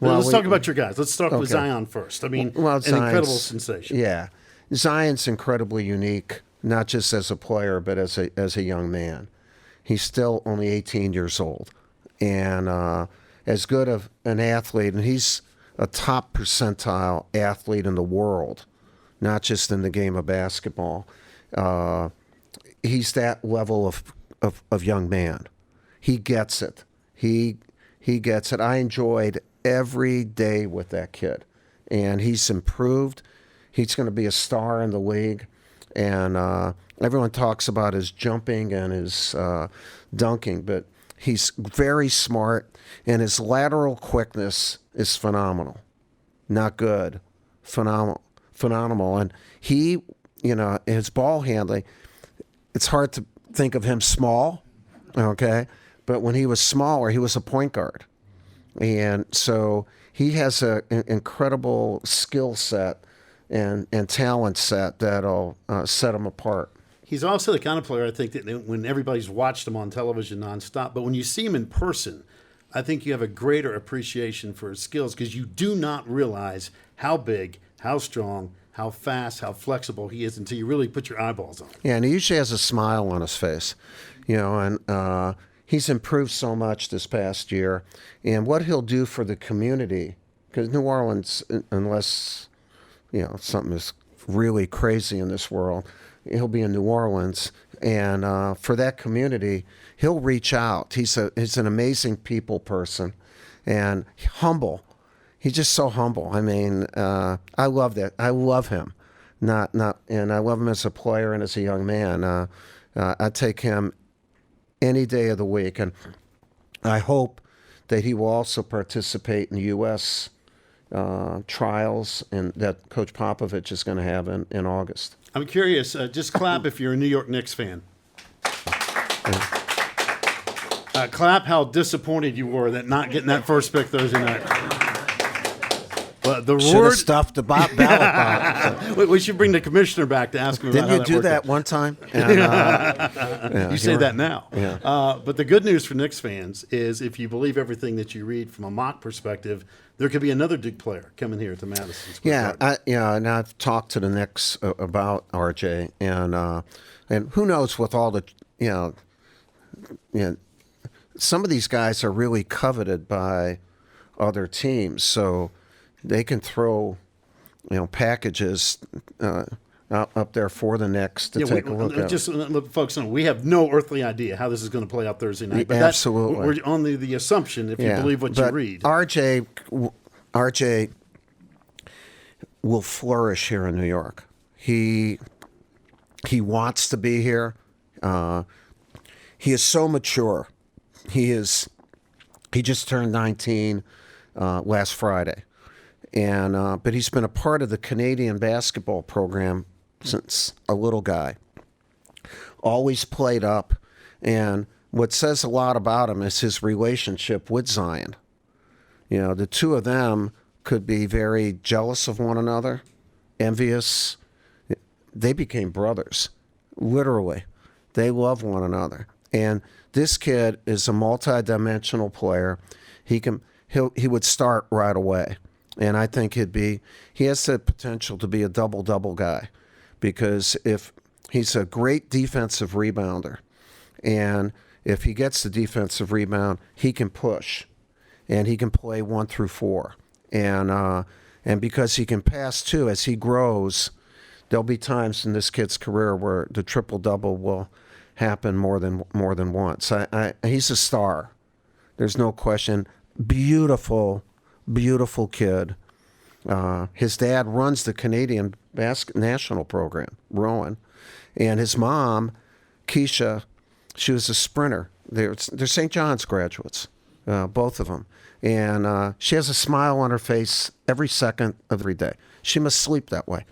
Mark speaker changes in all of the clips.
Speaker 1: Well,
Speaker 2: let's talk about your guys. Let's start with
Speaker 1: Okay.
Speaker 2: Zion first. I mean,
Speaker 1: Well,
Speaker 2: an
Speaker 1: Zion's-
Speaker 2: incredible sensation.
Speaker 1: Yeah, Zion's incredibly unique, not just as a player, but as a young man. He's still only 18 years old, and as good of an athlete, and he's a top percentile athlete in the world, not just in the game of basketball. He's that level of young man. He gets it. He gets it. I enjoyed every day with that kid, and he's improved. He's going to be a star in the league, and everyone talks about his jumping and his dunking, but he's very smart, and his lateral quickness is phenomenal. Not good, phenomenal. And he, his ball handling, it's hard to think of him small, okay? But when he was smaller, he was a point guard. And so he has an incredible skill set and talent set that'll set him apart.
Speaker 2: He's also the kind of player, I think, that when everybody's watched him on television nonstop, but when you see him in person, I think you have a greater appreciation for his skills because you do not realize how big, how strong, how fast, how flexible he is until you really put your eyeballs on him.
Speaker 1: Yeah, and he usually has a smile on his face, and he's improved so much this past year. And what he'll do for the community, because New Orleans, unless, something is really crazy in this world, he'll be in New Orleans. And for that community, he'll reach out. He's an amazing people person and humble. He's just so humble. I mean, I love that. I love him. And I love him as a player and as a young man. I take him any day of the week, and I hope that he will also participate in the U.S. Trials and that Coach Popovich is going to have in August.
Speaker 2: I'm curious, just clap if you're a New York Knicks fan. Clap how disappointed you were that not getting that first pick Thursday night. But the
Speaker 1: Should have stuffed the ballot box.
Speaker 2: We should bring the commissioner back to ask him about
Speaker 1: Didn't
Speaker 2: how
Speaker 1: you
Speaker 2: that
Speaker 1: do
Speaker 2: worked
Speaker 1: that
Speaker 2: out.
Speaker 1: one time? And,
Speaker 2: You say that now.
Speaker 1: Yeah.
Speaker 2: But the good news for Knicks fans is if you believe everything that you read from a mock perspective, there could be another Duke player coming here to Madison Square Garden.
Speaker 1: And I've talked to the Knicks about RJ, and who knows with all the some of these guys are really coveted by other teams, so they can throw packages up there for the Knicks to take a look at.
Speaker 2: Just let folks know, we have no earthly idea how this is going to play out Thursday night. But
Speaker 1: Absolutely.
Speaker 2: We're on the assumption, if you believe what you read.
Speaker 1: RJ will flourish here in New York. He wants to be here. He is so mature. He just turned 19 last Friday. But he's been a part of the Canadian basketball program since a little guy. Always played up, and what says a lot about him is his relationship with Zion. The two of them could be very jealous of one another, envious. They became brothers, literally. They love one another, and this kid is a multi-dimensional player. He would start right away. And I think he has the potential to be a double-double guy because if he's a great defensive rebounder, and if he gets the defensive rebound, he can push, and he can play 1 through 4. And because he can pass too, as he grows, there'll be times in this kid's career where the triple-double will happen more than once. He's a star. There's no question. Beautiful kid. His dad runs the Canadian national program, Rowan, and his mom, Keisha, she was a sprinter. They're St. John's graduates, both of them, and she has a smile on her face every second of every day. She must sleep that way.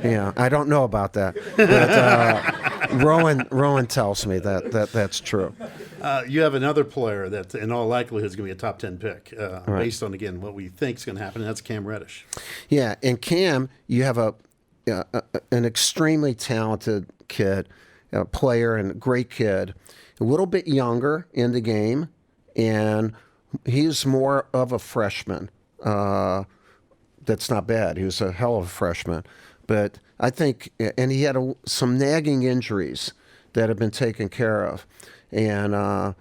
Speaker 1: Yeah, I don't know about that, but Rowan tells me that's true.
Speaker 2: You have another player that, in all likelihood, is going to be a top 10 pick, based on, again, what we think is going to happen, and that's Cam Reddish.
Speaker 1: Yeah, and Cam, you have an extremely talented kid, player, and great kid, a little bit younger in the game, and he's more of a freshman. that's not bad. He was a hell of a freshman. But I think, and he had some nagging injuries that have been taken care of. And I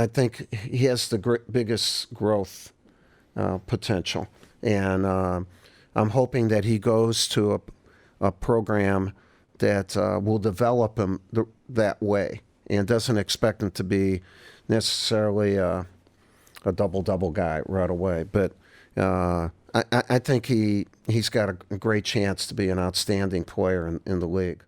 Speaker 1: think he has the biggest growth potential. And I'm hoping that he goes to a program that will develop him that way and doesn't expect him to be necessarily a double-double guy right away. But I think he's got a great chance to be an outstanding player in the league.